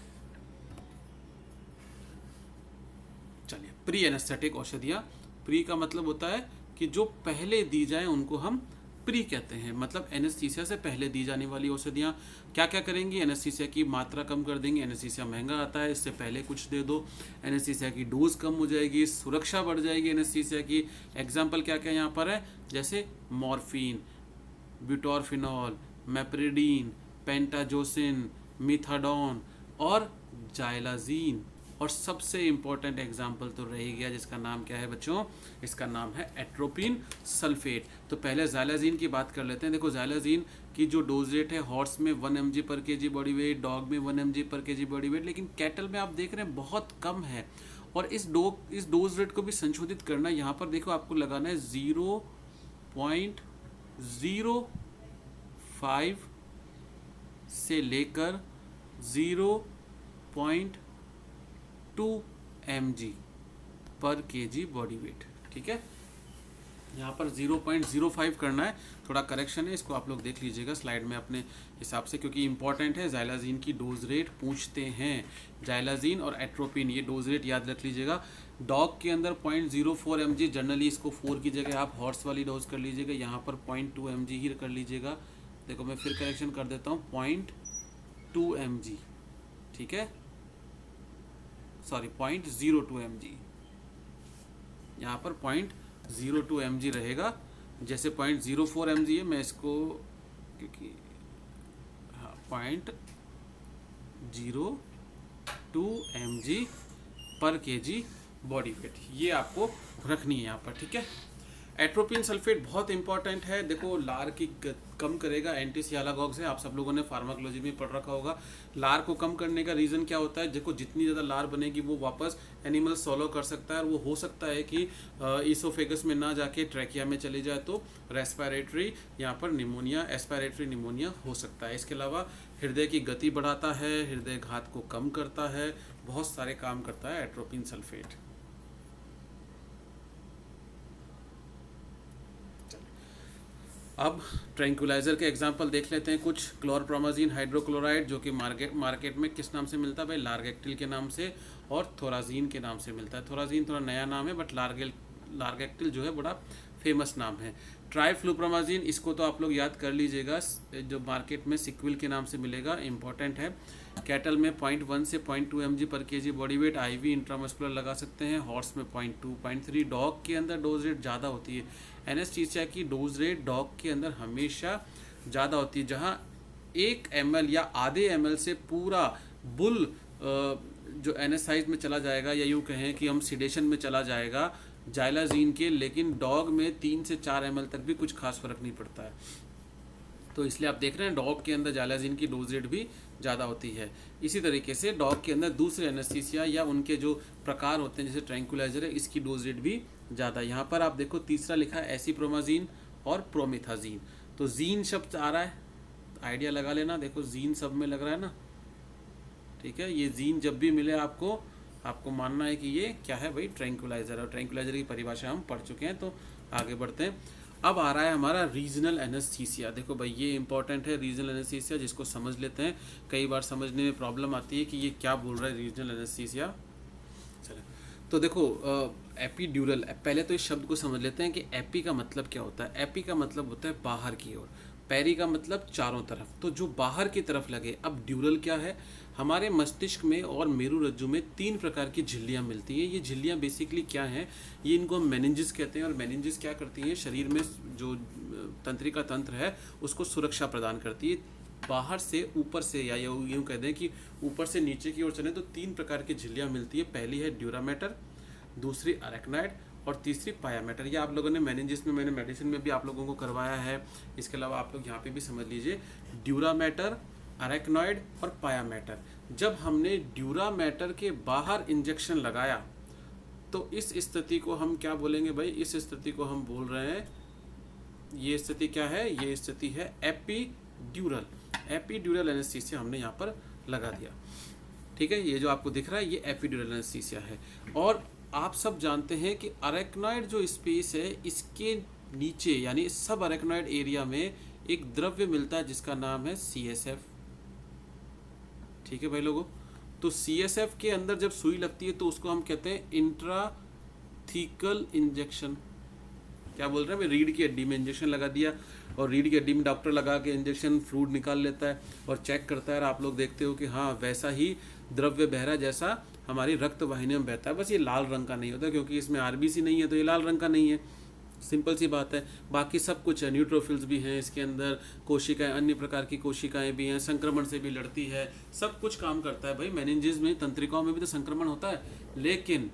चलिए, प्री एनेस्थेटिक औषधियाँ, प्री का मतलब होता है कि जो पहले दी जाए उनको हम प्री कहते हैं, मतलब एनेस्थीसिया से पहले दी जाने वाली औषधियाँ। क्या क्या करेंगी, एनेस्थीसिया की मात्रा कम कर देंगे, एनेस्थीसिया महंगा आता है इससे पहले कुछ दे दो, एनेस्थीसिया की डोज कम हो जाएगी, सुरक्षा बढ़ जाएगी एनेस्थीसिया की। एग्जाम्पल क्या क्या यहाँ पर है, जैसे मॉर्फिन, ब्यूटॉरफिनॉल, मेप्रिडीन, पेंटाजोसिन, मिथाडोन और जाइलाजीन। और सबसे इम्पॉर्टेंट एग्जाम्पल तो रह गया जिसका नाम क्या है बच्चों, इसका नाम है एट्रोपिन सल्फेट। तो पहले जाइलाजीन की बात कर लेते हैं। देखो, जाइलाजीन की जो डोज रेट है, हॉर्स में 1 mg पर केजी बॉडी वेट, डॉग में 1 mg पर केजी बॉडी वेट, लेकिन कैटल में आप देख रहे हैं बहुत कम है। और इस डोज रेट को भी संशोधित करना, यहाँ पर देखो आपको लगाना है 0.05 से लेकर 0.2 mg पर केजी बॉडी वेट, ठीक है। यहाँ पर 0.05 करना है, थोड़ा करेक्शन है, इसको आप लोग देख लीजिएगा स्लाइड में अपने हिसाब से, क्योंकि इंपॉर्टेंट है। जाइलाजीन की डोज रेट पूछते हैं, जाइलाजीन और एट्रोपिन, ये डोज रेट याद रख लीजिएगा। डॉग के अंदर 0.04 mg, जनरली इसको 4 की जगह आप हॉर्स वाली डोज कर लीजिएगा, यहाँ पर 0.2 mg ही कर लीजिएगा। देखो मैं फिर करेक्शन कर देता हूँ, 0.2 mg, ठीक है, सॉरी 0.02 mg, यहाँ पर 0.02 mg रहेगा। जैसे 0.04 mg है, मैं इसको क्योंकि हाँ 0.02 mg पर केजी बॉडी वेट, ये आपको रखनी है यहाँ पर, ठीक है। एट्रोपिन सल्फेट बहुत इंपॉर्टेंट है। देखो, लार की कम करेगा, एंटीसियालागॉग्स है, आप सब लोगों ने फार्माकोलॉजी में पढ़ रखा होगा। लार को कम करने का रीज़न क्या होता है, देखो जितनी ज़्यादा लार बनेगी वो वापस एनिमल सॉलो कर सकता है, और वो हो सकता है कि ईसोफेगस में ना जाके ट्रैकिया में चले जाए, तो रेस्पिरेटरी यहाँ पर निमोनिया, एस्पिरेटरी निमोनिया हो सकता है। इसके अलावा हृदय की गति बढ़ाता है, हृदय घात को कम करता है, बहुत सारे काम करता है एट्रोपिन सल्फेट। अब ट्रैंक्विलाइजर के एग्जांपल देख लेते हैं कुछ। क्लोरप्रोमाजीन हाइड्रोक्लोराइड, जो कि मार्केट में किस नाम से मिलता है भाई, लार्गेक्टिल के नाम से, और थोराजीन के नाम से मिलता है। थोराजीन थोड़ा नया नाम है, बट लार्गेक्टिल जो है बड़ा फेमस नाम है। ट्राइफ्लुप्रोमाजीन, इसको तो आप लोग याद कर लीजिएगा, जो मार्केट में सिक्विल के नाम से मिलेगा, इंपॉर्टेंट है। कैटल में 0.1 से 0.2 mg/kg body weight IV intramuscular लगा सकते हैं, हॉर्स में 0.2 0.3। डॉग के अंदर डोज रेट ज़्यादा होती है। एनेस्थीसिया की डोज रेट डॉग के अंदर हमेशा ज़्यादा होती है, जहाँ 1 ml या आधे ml से पूरा बुल जो एनेस्थाइज में चला जाएगा, या यूँ कहें कि हम सिडेशन में चला जाएगा जाइलाजीन के, लेकिन डॉग में 3 से 4 ml तक भी कुछ खास फर्क नहीं पड़ता है। तो इसलिए आप देख रहे हैं डॉग के अंदर जाइलाजीन की डोज रेट भी ज़्यादा होती है। इसी तरीके से डॉग के अंदर दूसरे एनेस्थीसिया या उनके जो प्रकार होते हैं जैसे ट्रैंक्विलाइजर है, इसकी डोज रेट भी ज़्यादा। यहाँ पर आप देखो तीसरा लिखा है एसिप्रोमाजीन और प्रोमिथाजीन। तो जीन शब्द आ रहा है, आइडिया लगा लेना, देखो जीन सब में लग रहा है ना, ठीक है। ये जीन जब भी मिले आपको मानना है कि ये क्या है भाई, ट्रैंक्विलाइजर। और ट्रैंक्विलाइजर की परिभाषा हम पढ़ चुके हैं, तो आगे बढ़ते हैं। अब आ रहा है हमारा रीजनल एनेस्थीसिया। देखो भाई ये इंपॉर्टेंट है रीजनल एनेस्थीसिया, जिसको समझ लेते हैं। कई बार समझने में प्रॉब्लम आती है कि ये क्या बोल रहा है रीजनल एनेस्थीसिया। चलो तो देखो एपीड्यूरल, पहले तो इस शब्द को समझ लेते हैं कि एपी का मतलब क्या होता है। एपी का मतलब होता है बाहर की ओर, पेरी का मतलब चारों तरफ, तो जो बाहर की तरफ लगे। अब ड्यूरल क्या है, हमारे मस्तिष्क में और मेरु रज्जु में 3 प्रकार की झिल्लियाँ मिलती हैं। ये झिल्लियाँ बेसिकली क्या हैं, ये इनको हम मेनिंजिस कहते हैं। और मेनिंजिस क्या करती हैं, शरीर में जो तंत्रिका तंत्र है उसको सुरक्षा प्रदान करती है। बाहर से ऊपर से, या यूँ कह दें कि ऊपर से नीचे की ओर चलें तो 3 प्रकार की झिल्लियाँ मिलती है। पहली है ड्यूरामेटर, दूसरी अरेक्नॉइड और तीसरी पायामेटर। ये आप लोगों ने मेनिंजिस में, मैंने मेडिसिन में भी आप लोगों को करवाया है। इसके अलावा आप लोग यहाँ पे भी समझ लीजिए, ड्यूरामेटर, अरेक्नॉइड और पायामेटर। जब हमने ड्यूरामेटर के बाहर इंजेक्शन लगाया तो इस स्थिति को हम क्या बोलेंगे भाई, इस स्थिति को हम बोल रहे हैं, ये स्थिति क्या है, ये स्थिति है एपीड्यूरल। एपीड्यूरल एनेस्थीसिया हमने यहाँ पर लगा दिया, ठीक है। ये जो आपको दिख रहा है ये एपीड्यूरल एनेस्थीसिया है। और आप सब जानते हैं कि अरेक्नॉइड जो स्पेस है, इसके नीचे यानी सब अरेक्नॉइड एरिया में एक द्रव्य मिलता है जिसका नाम है CSF, ठीक है भाई लोगों। तो CSF के अंदर जब सुई लगती है तो उसको हम कहते हैं इंट्राथीकल इंजेक्शन। क्या बोल रहे हैं भाई, रीढ़ की हड्डी में इंजेक्शन लगा दिया, और रीढ़ की हड्डी में डॉक्टर लगा के इंजेक्शन फ्लूइड निकाल लेता है और चेक करता है, और आप लोग देखते हो कि हाँ वैसा ही द्रव्य बह रहा है जैसा हमारी रक्त वाहिनी में बहता है। बस ये लाल रंग का नहीं होता, क्योंकि इसमें RBC नहीं है तो ये लाल रंग का नहीं है, सिंपल सी बात है। बाकी सब कुछ है, न्यूट्रोफिल्स भी हैं इसके अंदर, कोशिकाएं, अन्य प्रकार की कोशिकाएं भी हैं, संक्रमण से भी लड़ती है, सब कुछ काम करता है भाई। मेनिंजेस में, तंत्रिकाओं में भी तो संक्रमण होता है, लेकिन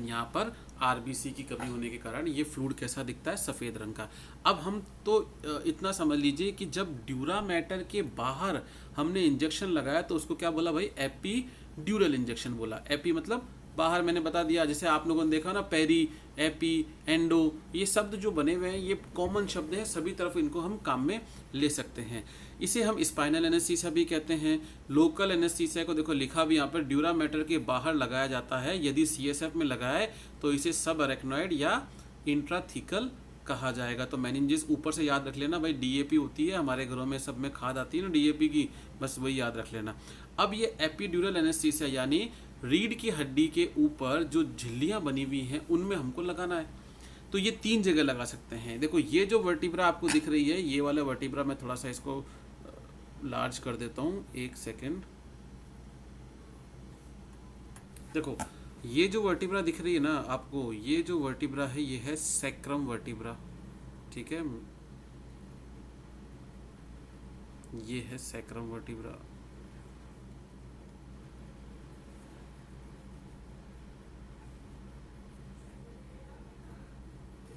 यहाँ पर RBC की कमी होने के कारण ये फ्लूइड कैसा दिखता है, सफ़ेद रंग का। अब हम तो इतना समझ लीजिए कि जब ड्यूरामेटर के बाहर हमने इंजेक्शन लगाया तो उसको क्या बोला भाई, एपीड्यूरल इंजेक्शन बोला। एपी मतलब बाहर, मैंने बता दिया, जैसे आप लोगों ने देखा ना, पेरी, एपी, एंडो, ये शब्द जो बने हुए हैं ये कॉमन शब्द हैं, सभी तरफ इनको हम काम में ले सकते हैं। इसे हम स्पाइनल एनेस्थीसिया भी कहते हैं। लोकल एनेस्थीसिया को देखो लिखा भी यहाँ पर, ड्यूरामेटर के बाहर लगाया जाता है। यदि CSF में लगाए तो इसे सब अरेक्नॉइड या इंट्राथीकल कहा जाएगा। तो मेनिंजिस ऊपर से याद रख लेना भाई, DAP होती है हमारे घरों में, सब में खाद आती है ना DAP की, बस वही याद रख लेना। अब ये एपीड्यूरल एनेस्थीसिया यानी रीढ़ की हड्डी के ऊपर जो झिल्लियाँ बनी हुई हैं उनमें हमको लगाना है। तो ये 3 जगह लगा सकते हैं। देखो ये जो वर्टिब्रा आपको दिख रही है, ये वाला वर्टिब्रा, मैं थोड़ा सा इसको लार्ज कर देता हूँ, 1 सेकेंड। देखो ये जो वर्टिब्रा दिख रही है ना आपको, ये जो वर्टिब्रा है ये है सैक्रम वर्टिब्रा, ठीक है, ये है सैक्रम वर्टिब्रा।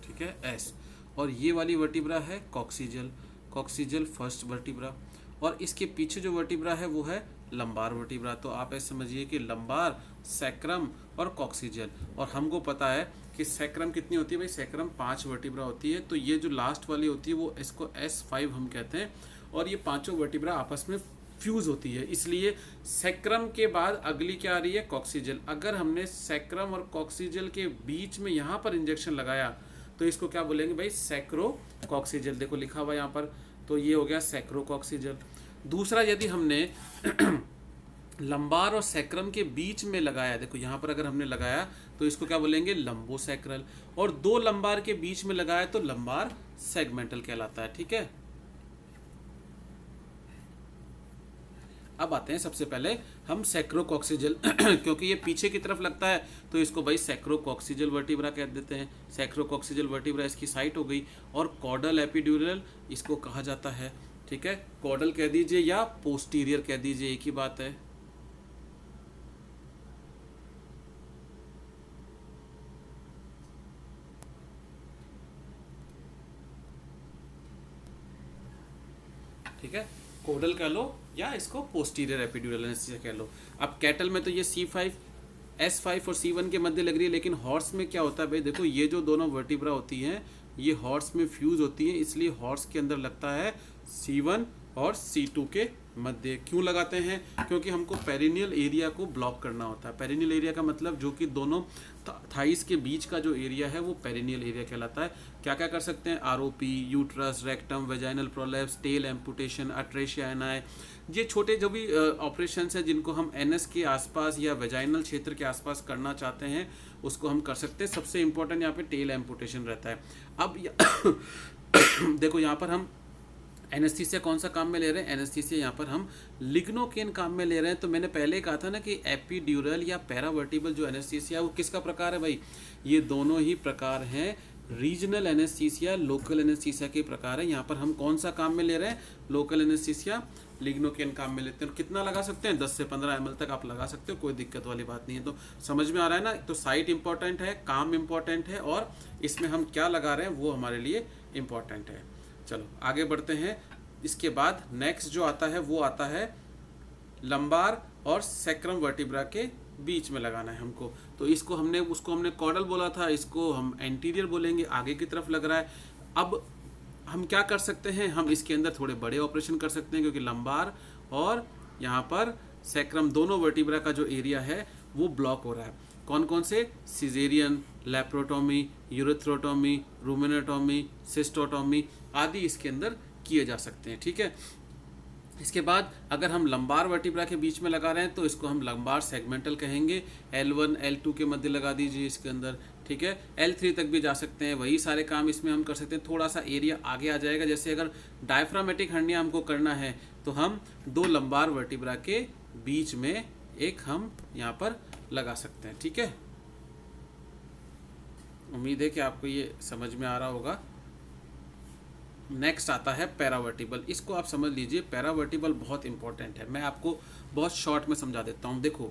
ठीक है, एस। और ये वाली वर्टिब्रा है कॉक्सिजल फर्स्ट वर्टिब्रा। और इसके पीछे जो वर्टिब्रा है वो है लंबार वर्टिब्रा। तो आप ऐसे समझिए कि लंबार, सैक्रम और कॉक्सिजल। और हमको पता है कि सैक्रम कितनी होती है भाई, सैक्रम 5 वर्टिब्रा होती है। तो ये जो लास्ट वाली होती है वो इसको S5 हम कहते हैं। और ये पांचों वर्टिब्रा आपस में फ्यूज होती है, इसलिए सैक्रम के बाद अगली क्या आ रही है, कॉक्सिजल। अगर हमने सैक्रम और कॉक्सिजल के बीच में यहाँ पर इंजेक्शन लगाया तो इसको क्या बोलेंगे भाई, सैक्रोकॉक्सिजल। देखो लिखा हुआ यहाँ पर, तो ये हो गया सैक्रोकॉक्सिजल। दूसरा, यदि हमने लंबार और सैक्रम के बीच में लगाया, देखो यहाँ पर अगर हमने लगाया तो इसको क्या बोलेंगे, लंबोसैक्रल। और दो लंबार के बीच में लगाया तो लंबार सेगमेंटल कहलाता है। ठीक है, अब आते हैं सबसे पहले हम सैक्रोकॉक्सिजल क्योंकि ये पीछे की तरफ लगता है तो इसको भाई सैक्रोकॉक्सिजल वर्टिब्रा कह देते हैं। सैक्रोकॉक्सिजल वर्टिब्रा इसकी साइट हो गई। और कॉर्डल एपिड्यूरल इसको कहा जाता है। ठीक है, कॉर्डल कह दीजिए या पोस्टीरियर कह दीजिए, एक ही बात है। ठीक है, कोडल कह लो या इसको पोस्टीरियर एपिड्यूरल एनेस्थीसिया कह लो। अब कैटल में तो ये C5 S5 और C1 के मध्य लग रही है, लेकिन हॉर्स में क्या होता है भाई, देखो ये जो दोनों वर्टिब्रा होती हैं ये हॉर्स में फ्यूज होती हैं, इसलिए हॉर्स के अंदर लगता है C1 और C2 के मध्य। क्यों लगाते हैं, क्योंकि हमको पेरिनियल एरिया को ब्लॉक करना होता है। पेरिनियल एरिया का मतलब जो कि दोनों थाइस के बीच का जो एरिया है वो पेरिनियल एरिया कहलाता है। क्या क्या कर सकते हैं, ROP, uterus, rectum, vaginal prolapse, tail amputation, atresia ani, ये छोटे जो भी ऑपरेशन है जिनको हम एनएस के आसपास या वेजाइनल क्षेत्र के आसपास करना चाहते हैं उसको हम कर सकते हैं। सबसे इंपॉर्टेंट यहाँ पे टेल एम्पुटेशन रहता है। अब देखो यहाँ पर हम एनेस्थीसिया कौन सा काम में ले रहे हैं, एनेस्थीसिया यहाँ पर हम लिग्नोकेन काम में ले रहे हैं। तो मैंने पहले कहा था ना कि एपिड्यूरल या पैरावर्टिबल जो एनेस्थीसिया है वो किसका प्रकार है भाई, ये दोनों ही प्रकार हैं रीजनल एनेस्थीसिया, लोकल एनेस्थीसिया के प्रकार है। यहाँ पर हम कौन सा काम में ले रहे हैं, लोकल एनेस्थीसिया, लिग्नोकेन काम में लेते हैं। कितना लगा सकते हैं, 10 से 15 ml तक आप लगा सकते हो, कोई दिक्कत वाली बात नहीं है। तो समझ में आ रहा है ना, तो साइट इंपॉर्टेंट है, काम इंपॉर्टेंट है, और इसमें हम क्या लगा रहे हैं वो हमारे लिए इंपॉर्टेंट है। चलो आगे बढ़ते हैं। इसके बाद नेक्स्ट जो आता है वो आता है लंबार और सैक्रम वर्टिब्रा के बीच में लगाना है हमको। तो इसको हमने कॉर्डल बोला था, इसको हम एंटीरियर बोलेंगे, आगे की तरफ लग रहा है। अब हम क्या कर सकते हैं, हम इसके अंदर थोड़े बड़े ऑपरेशन कर सकते हैं, क्योंकि लंबार और यहाँ पर सैक्रम दोनों वर्टिब्रा का जो एरिया है वो ब्लॉक हो रहा है। कौन कौन से, सिजेरियन, लैप्रोटोमी, यूरेथ्रोटोमी, रूमेनेटोमी, सिस्टोटोमी आदि इसके अंदर किए जा सकते हैं। ठीक है, इसके बाद अगर हम लंबार वर्टिब्रा के बीच में लगा रहे हैं तो इसको हम लंबार सेगमेंटल कहेंगे। L1 L2 के मध्य लगा दीजिए इसके अंदर। ठीक है, L3 तक भी जा सकते हैं, वही सारे काम इसमें हम कर सकते हैं। थोड़ा सा एरिया आगे आ जाएगा, जैसे अगर डायफ्रामेटिक हर्निया हमको करना है तो हम दो लंबार वर्टिब्रा के बीच में एक हम यहाँ पर लगा सकते हैं। ठीक है, उम्मीद है कि आपको ये समझ में आ रहा होगा। नेक्स्ट आता है पैरावर्टिबल। इसको आप समझ लीजिए, पैरावर्टिबल बहुत इंपॉर्टेंट है। मैं आपको बहुत शॉर्ट में समझा देता हूँ। देखो,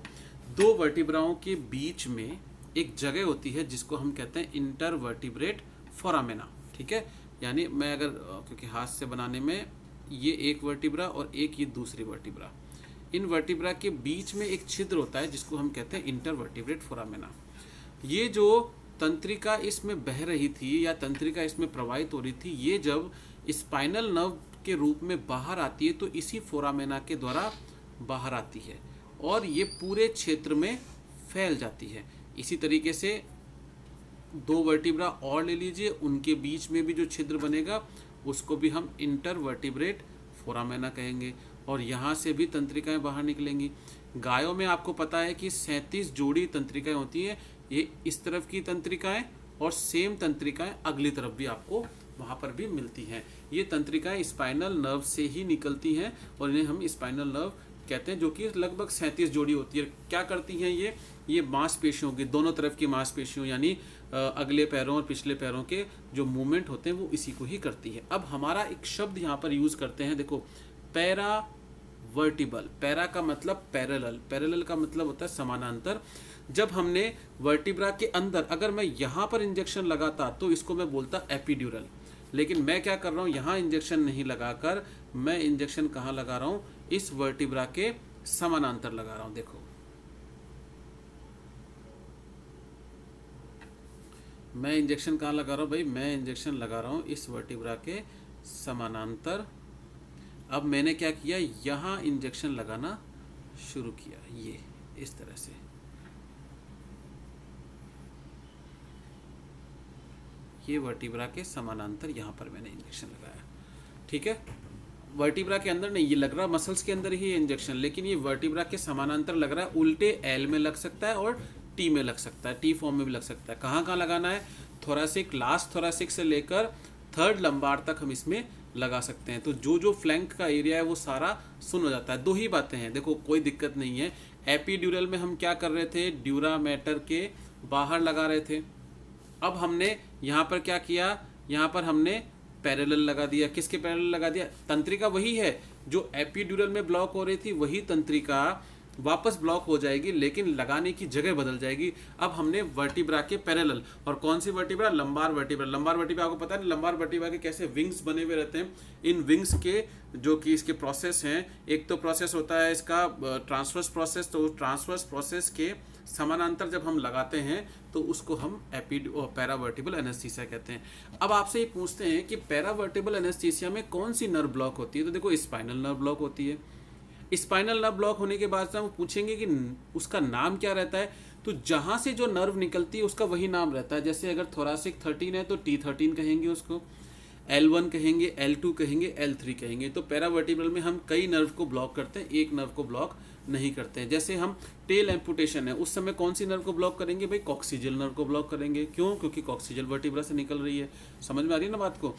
दो वर्टिब्राओं के बीच में एक जगह होती है जिसको हम कहते हैं इंटरवर्टिब्रेट फोरामेना। ठीक है, यानी मैं अगर क्योंकि हाथ से बनाने में ये एक वर्टिब्रा और एक ये दूसरी वर्टिब्रा, इन वर्टिब्रा के बीच में एक छिद्र होता है जिसको हम कहते हैं इंटरवर्टिब्रेट फोरामेना। ये जो तंत्रिका इसमें बह रही थी या तंत्रिका इसमें प्रवाहित हो रही थी, ये जब स्पाइनल नर्व के रूप में बाहर आती है तो इसी फोरामेना के द्वारा बाहर आती है और ये पूरे क्षेत्र में फैल जाती है। इसी तरीके से दो वर्टिब्रा और ले लीजिए, उनके बीच में भी जो छिद्र बनेगा उसको भी हम इंटरवर्टिब्रेट फोरामेना कहेंगे, और यहाँ से भी तंत्रिकाएं बाहर निकलेंगी। गायों में आपको पता है कि 37 जोड़ी तंत्रिकाएं होती हैं, ये इस तरफ की तंत्रिकाएं और सेम तंत्रिकाएं अगली तरफ भी आपको वहाँ पर भी मिलती हैं। ये तंत्रिकाएं स्पाइनल नर्व से ही निकलती हैं और इन्हें हम स्पाइनल नर्व कहते हैं, जो कि लगभग 37 जोड़ी होती है। क्या करती हैं ये मांसपेशियों की, दोनों तरफ की मांसपेशियों यानी अगले पैरों और पिछले पैरों के जो मूवमेंट होते हैं वो इसी को ही करती है। अब हमारा एक शब्द यहाँ पर यूज करते हैं, देखो, पैरावर्टिबल। पैरा का मतलब पैरेलल, पैरेलल का मतलब होता है समानांतर। जब हमने वर्टिब्रा के अंदर अगर मैं यहाँ पर इंजेक्शन लगाता तो इसको मैं बोलता एपिड्यूरल, लेकिन मैं क्या कर रहा हूँ, यहाँ इंजेक्शन नहीं लगाकर मैं इंजेक्शन कहाँ लगा रहा हूँ, इस वर्टिब्रा के समानांतर लगा रहा हूँ। देखो, मैं इंजेक्शन कहाँ लगा रहा हूँ भाई, मैं इंजेक्शन लगा रहा हूँ इस वर्टिब्रा के समानांतर। अब मैंने क्या किया, यहाँ इंजेक्शन लगाना शुरू किया, ये इस तरह से। ये वर्टिब्रा के समानांतर यहाँ पर मैंने इंजेक्शन लगाया। ठीक है, वर्टिब्रा के अंदर नहीं, ये लग रहा मसल्स के अंदर ही है इंजेक्शन, लेकिन ये वर्टिब्रा के समानांतर लग रहा है, उल्टे एल में लग सकता है और टी में लग सकता है, टी फॉर्म में भी लग सकता है। कहाँ कहाँ लगाना है? थोरासिक, लास्ट थोरासिक से लेकर थर्ड लंबार तक हम इसमें लगा सकते हैं। तो जो जो फ्लैंक का एरिया है वो सारा सुन हो जाता है। दो ही बातें हैं, देखो कोई दिक्कत नहीं है। एपीड्यूरल में हम क्या कर रहे थे? ड्यूरामेटर के बाहर लगा रहे थे। अब हमने यहाँ पर क्या किया? यहाँ पर हमने पैरेलल लगा दिया। किसके पैरेलल लगा दिया? तंत्रिका वही है जो एपीड्यूरल में ब्लॉक हो रही थी, वही तंत्रिका वापस ब्लॉक हो जाएगी, लेकिन लगाने की जगह बदल जाएगी। अब हमने वर्टिब्रा के पैरेलल, और कौन सी vertebra? Lumbar vertebra. Lumbar vertebra आपको पता है लंबार वर्टिब्रा के कैसे विंग्स बने हुए रहते हैं। इन विंग्स के जो कि इसके प्रोसेस हैं, एक तो प्रोसेस होता है इसका ट्रांसवर्स प्रोसेस, तो ट्रांसवर्स प्रोसेस के समानांतर जब हम लगाते हैं तो उसको हम पैरावर्टिबल एनेस्थीसिया कहते हैं। अब आपसे ये पूछते हैं कि पैरावर्टिबल एनेस्थीसिया में कौन सी नर्व ब्लॉक होती है? तो देखो स्पाइनल नर्व ब्लॉक होती है। स्पाइनल नर्व ब्लॉक होने के बाद वो पूछेंगे कि उसका नाम क्या रहता है, तो जहां से जो नर्व निकलती है उसका वही नाम रहता है। जैसे अगर थोरासिक 13 है तो T13 कहेंगे उसको, L1 कहेंगे, L2 कहेंगे, L3 कहेंगे। तो पैरावर्टिब्रल में हम कई नर्व को ब्लॉक करते हैं, एक नर्व को ब्लॉक नहीं करते हैं। जैसे हम टेल एम्पुटेशन है उस समय कौन सी नर्व को ब्लॉक करेंगे भाई? कॉक्सिजियल नर्व को ब्लॉक करेंगे। क्यों? क्योंकि कॉक्सिजियल वर्टिब्रा से निकल रही है। समझ में आ रही है ना बात को?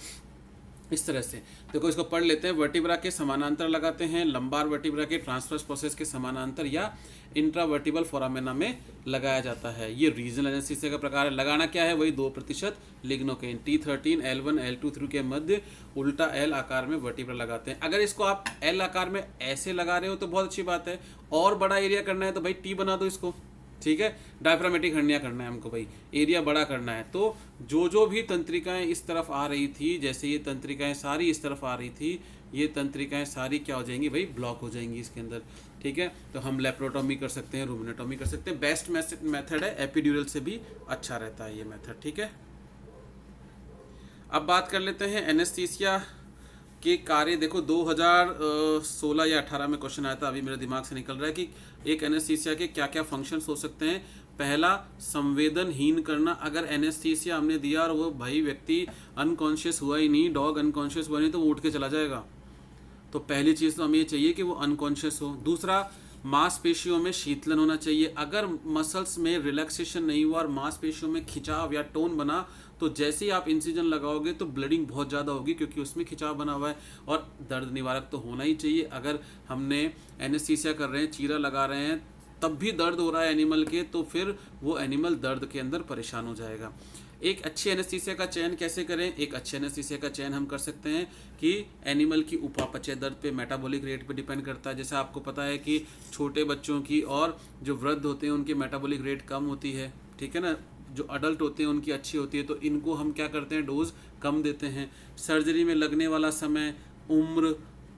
इस तरह से देखो, इसको पढ़ लेते हैं। वर्टिब्रा के समानांतर लगाते हैं, लंबार वर्टिब्रा के ट्रांसवर्स प्रोसेस के समानांतर या इंट्रावर्टिबल फोरामेना में लगाया जाता है। ये रीजनल एनेस्थीसिया का प्रकार है। लगाना क्या है? वही 2% लिग्नोकेन। T13 L1 L2 3 के मध्य उल्टा L आकार में वर्टिब्रा लगाते हैं। अगर इसको आप L आकार में ऐसे लगा रहे हो तो बहुत अच्छी बात है, और बड़ा एरिया करना है तो भाई T बना दो इसको, ठीक है। डायफ्रामेटिक हर्निया करना है हमको भाई, एरिया बड़ा करना है। तो जो जो भी तंत्रिकाएं इस तरफ आ रही थी, जैसे ये तंत्रिकाएं सारी इस तरफ आ रही थी, ये तंत्रिकाएं सारी क्या हो जाएंगी भाई? ब्लॉक हो जाएंगी इसके अंदर, ठीक है। तो हम लेप्रोटोमी कर सकते हैं, रूमिनेटोमी कर सकते हैं। बेस्ट मेथड है, एपिड्यूरल से भी अच्छा रहता है ये मेथड, ठीक है। अब बात कर लेते हैं एनेस्थीसिया के कार्य। देखो 2016 या 18 में क्वेश्चन आया था, अभी मेरे दिमाग से निकल रहा है कि एक एनेस्थीसिया के क्या क्या फंक्शंस हो सकते हैं। पहला, संवेदनहीन करना। अगर एनेस्थीसिया हमने दिया और वो भाई व्यक्ति अनकॉन्शियस हुआ ही नहीं, डॉग अनकॉन्शियस हुआ नहीं, तो वो उठ के चला जाएगा। तो पहली चीज़ तो हमें ये चाहिए कि वो अनकॉन्शियस हो। दूसरा, मांसपेशियों में शीतलन होना चाहिए। अगर मसल्स में रिलैक्सेशन नहीं हुआ और मांसपेशियों में खिंचाव या टोन बना, तो जैसे ही आप इंसिजन लगाओगे तो ब्लीडिंग बहुत ज़्यादा होगी, क्योंकि उसमें खिंचाव बना हुआ है। और दर्द निवारक तो होना ही चाहिए। अगर हमने एनेस्थीसिया कर रहे हैं, चीरा लगा रहे हैं, तब भी दर्द हो रहा है एनिमल के, तो फिर वो एनिमल दर्द के अंदर परेशान हो जाएगा। एक अच्छी एनेस्थीसिया का चयन कैसे करें? एक अच्छे एनेस्थीसिया का चयन हम कर सकते हैं कि एनिमल की उपापचय दर्द पे, मेटाबॉलिक रेट पे डिपेंड करता है। जैसे आपको पता है कि छोटे बच्चों की और जो वृद्ध होते हैं उनकी मेटाबॉलिक रेट कम होती है, ठीक है ना। जो अडल्ट होते हैं उनकी अच्छी होती है, तो इनको हम क्या करते हैं? डोज कम देते हैं। सर्जरी में लगने वाला समय, उम्र,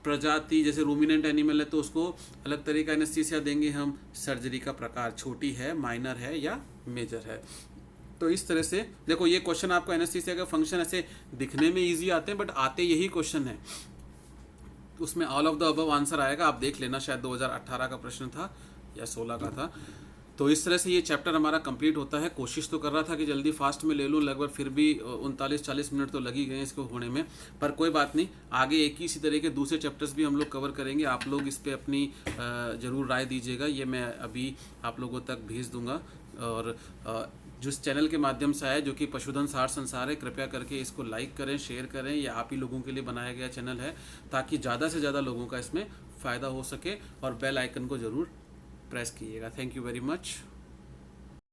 प्रजाति, जैसे रूमिनेंट एनिमल है तो उसको अलग तरह का एनेस्थीसिया देंगे हम। सर्जरी का प्रकार, छोटी है, माइनर है या मेजर है। तो इस तरह से देखो, ये क्वेश्चन आपको एनेस्थीसिया का फंक्शन ऐसे दिखने में इजी आते हैं, बट आते यही क्वेश्चन है। उसमें all of the above answer आएगा, आप देख लेना। शायद 2018 का प्रश्न था या 16 का था। तो इस तरह से ये चैप्टर हमारा कंप्लीट होता है। कोशिश तो कर रहा था कि जल्दी फास्ट में ले लूँ, लगभग फिर भी 39-40 मिनट तो लग ही गए इसको होने में, पर कोई बात नहीं। आगे एक ही इसी तरह के दूसरे चैप्टर्स भी हम लोग कवर करेंगे। आप लोग इस पर अपनी ज़रूर राय दीजिएगा, ये मैं अभी आप लोगों तक भेज दूँगा। और जिस चैनल के माध्यम से आया, जो कि पशुधन सार संसार है, कृपया करके इसको लाइक करें, शेयर करें। ये आप ही लोगों के लिए बनाया गया चैनल है, ताकि ज़्यादा से ज़्यादा लोगों का इसमें फ़ायदा हो सके। और बेल आइकन को ज़रूर प्रेस कीजिएगा। Thank you very much.